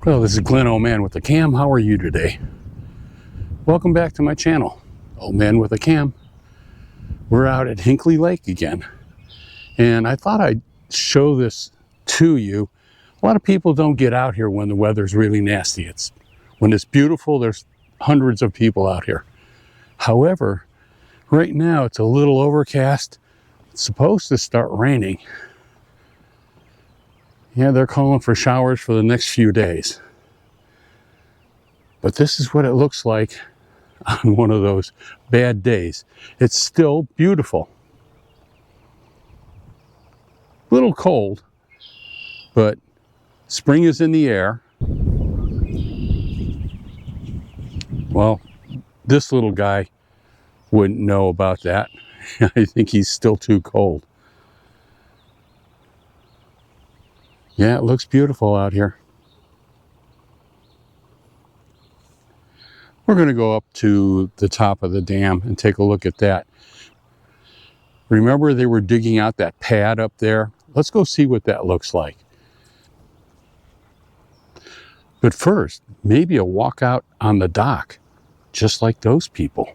Well, this is Glenn, Old Man with a Cam. How are you today? Welcome back to my channel, Old Man with a Cam. We're out at Hinckley Lake again, and I thought I'd show this to you. A lot of people don't get out here when the weather's really nasty. When it's beautiful, there's hundreds of people out here. However, right now it's a little overcast. It's supposed to start raining. Yeah, they're calling for showers for the next few days. But this is what it looks like on one of those bad days. It's still beautiful. A little cold, but spring is in the air. Well, this little guy wouldn't know about that. I think he's still too cold. Yeah, it looks beautiful out here. We're going to go up to the top of the dam and take a look at that. Remember they were digging out that pad up there? Let's go see what that looks like. But first, maybe a walk out on the dock, just like those people.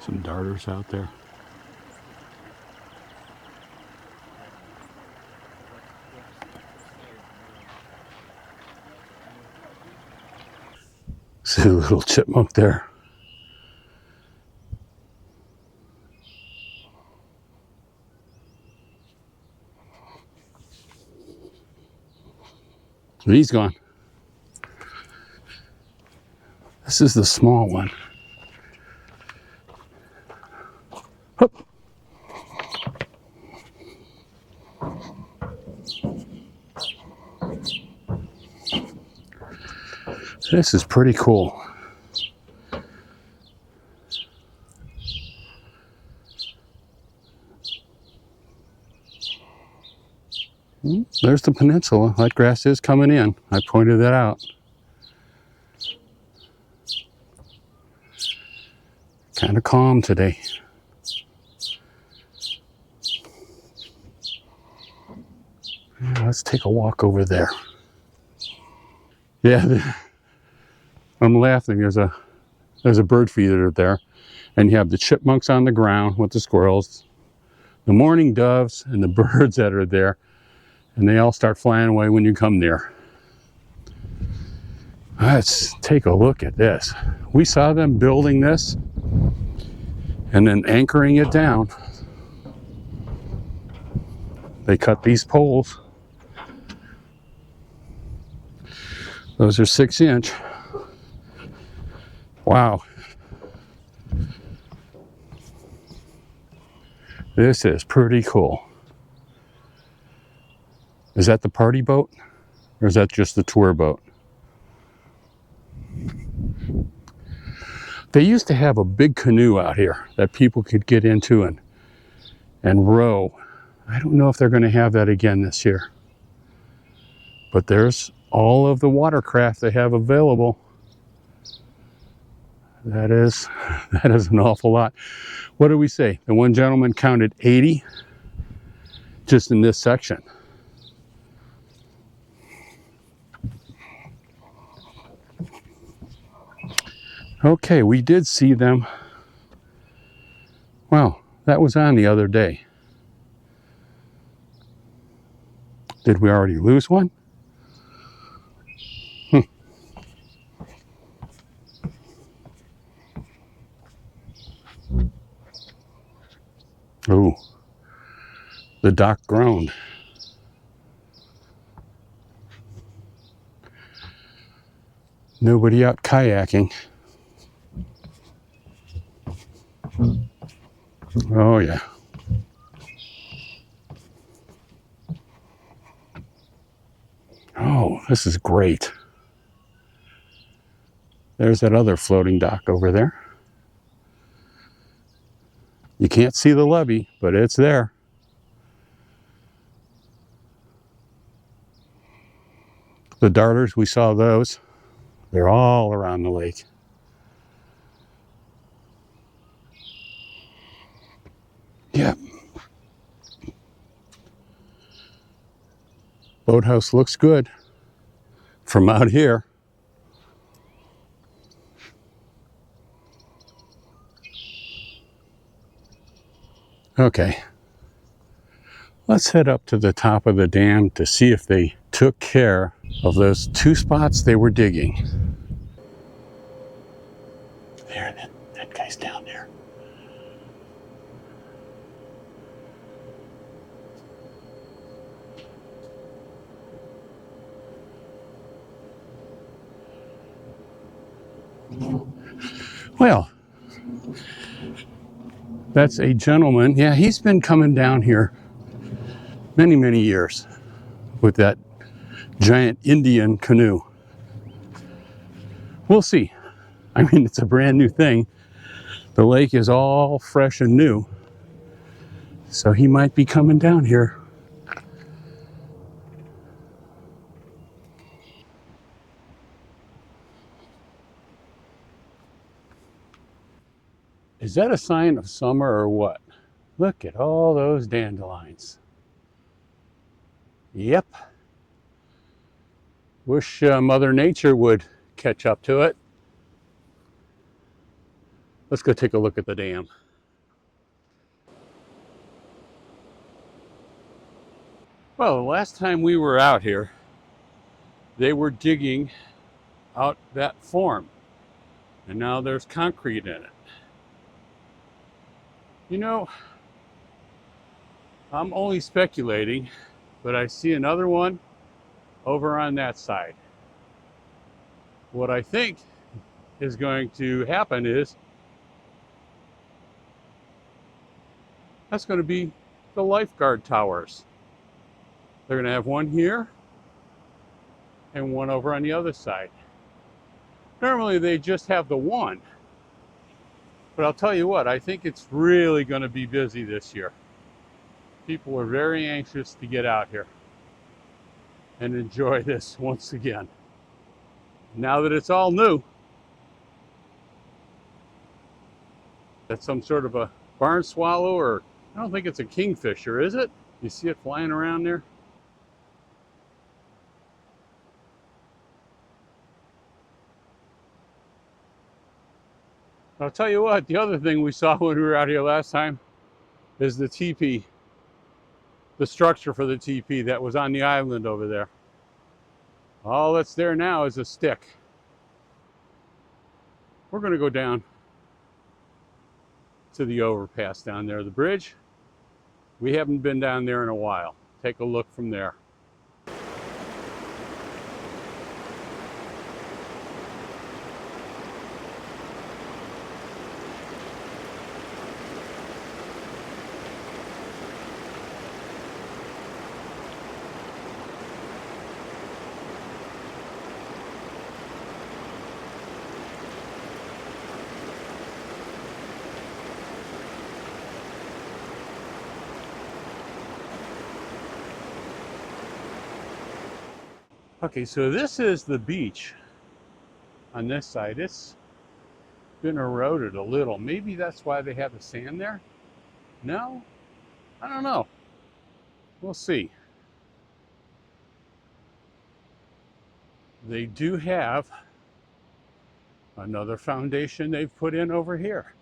Some darters out there. See a little chipmunk there. He's gone. This is the small one. Hup. This is pretty cool. There's the peninsula. That grass is coming in. I pointed that out. Kind of calm today. Let's take a walk over there. Yeah, I'm laughing. There's a bird feeder there, and you have the chipmunks on the ground with the squirrels, the mourning doves, and the birds that are there, and they all start flying away when you come near. Let's take a look at this. We saw them building this and then anchoring it down. They cut these poles. Those are 6-inch. Wow. This is pretty cool. Is that the party boat? Or is that just the tour boat? They used to have a big canoe out here that people could get into and row. I don't know if they're going to have that again this year. But there's all of the watercraft they have available. That is an awful lot. What do we say? The one gentleman counted 80 just in this section. Okay, we did see them. Wow, that was on the other day. Did we already lose one? Oh, the dock groaned. Nobody out kayaking. Oh yeah. Oh, this is great. There's that other floating dock over there. You can't see the levee, but it's there. The darters, we saw those. They're all around the lake. Yeah. Boathouse looks good from out here. Okay. Let's head up to the top of the dam to see if they took care of those 2 spots they were digging. There, that guy's down there. Well, that's a gentleman. Yeah, he's been coming down here many, many years with that giant Indian canoe. We'll see. I mean, it's a brand new thing. The lake is all fresh and new. So he might be coming down here. Is that a sign of summer or what? Look at all those dandelions. Yep. Wish Mother Nature would catch up to it. Let's go take a look at the dam. Well, the last time we were out here, they were digging out that form. And now there's concrete in it. You know, I'm only speculating, but I see another one over on that side. What I think is going to happen is that's going to be the lifeguard towers. They're going to have one here and one over on the other side. Normally they just have the one, but I'll tell you what, I think it's really going to be busy this year. People are very anxious to get out here and enjoy this once again. Now that it's all new, that's some sort of a barn swallow, or I don't think it's a kingfisher, is it? You see it flying around there? I'll tell you what, the other thing we saw when we were out here last time is the teepee, the structure for the teepee that was on the island over there. All that's there now is a stick. We're going to go down to the overpass down there, the bridge. We haven't been down there in a while. Take a look from there. Okay, so this is the beach on this side. It's been eroded a little. Maybe that's why they have the sand there? No? I don't know. We'll see. They do have another foundation they've put in over here.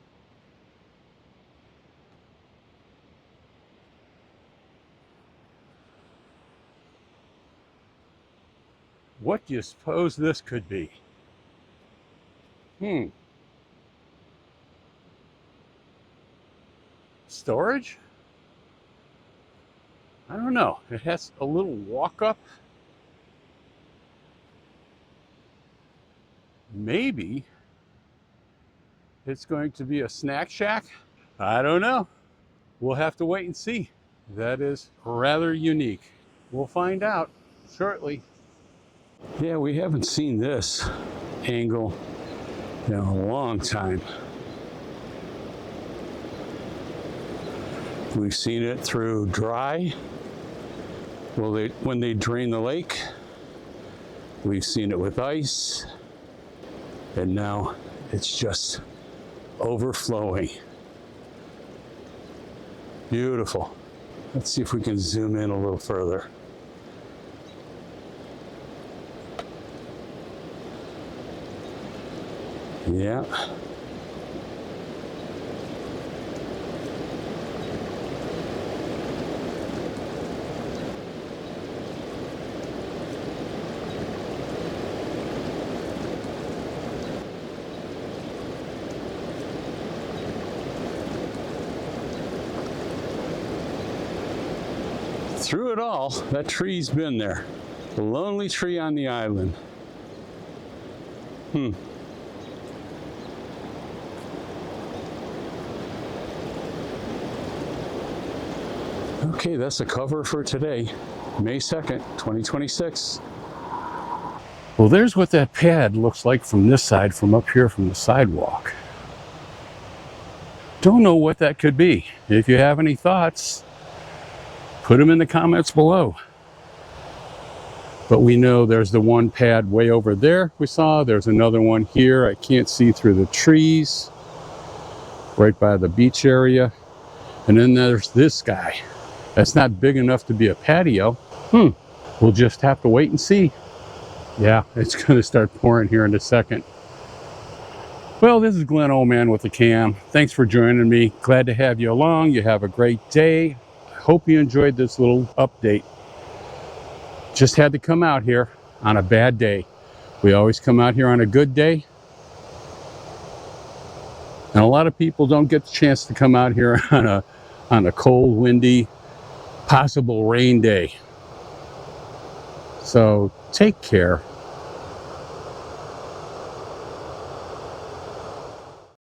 What do you suppose this could be? Storage? I don't know. It has a little walk up. Maybe it's going to be a snack shack. I don't know. We'll have to wait and see. That is rather unique. We'll find out shortly. Yeah, we haven't seen this angle in a long time. We've seen it through dry. Well, when they drain the lake, We've seen it with ice, and now it's just overflowing. Beautiful. Let's see if we can zoom in a little further. Yeah. Through it all, that tree's been there. The lonely tree on the island. Okay, that's the cover for today, May 2nd, 2026. Well, there's what that pad looks like from this side, from up here from the sidewalk. Don't know what that could be. If you have any thoughts, put them in the comments below. But we know there's the one pad way over there we saw. There's another one here. I can't see through the trees, right by the beach area. And then there's this guy. That's not big enough to be a patio. We'll just have to wait and see. Yeah, it's gonna start pouring here in a second. Well, this is Glenn, old man with the cam. Thanks for joining me. Glad to have you along. You have a great day. I hope you enjoyed this little update. Just had to come out here on a bad day. We always come out here on a good day. And a lot of people don't get the chance to come out here on a cold, windy, possible rain day. So take care.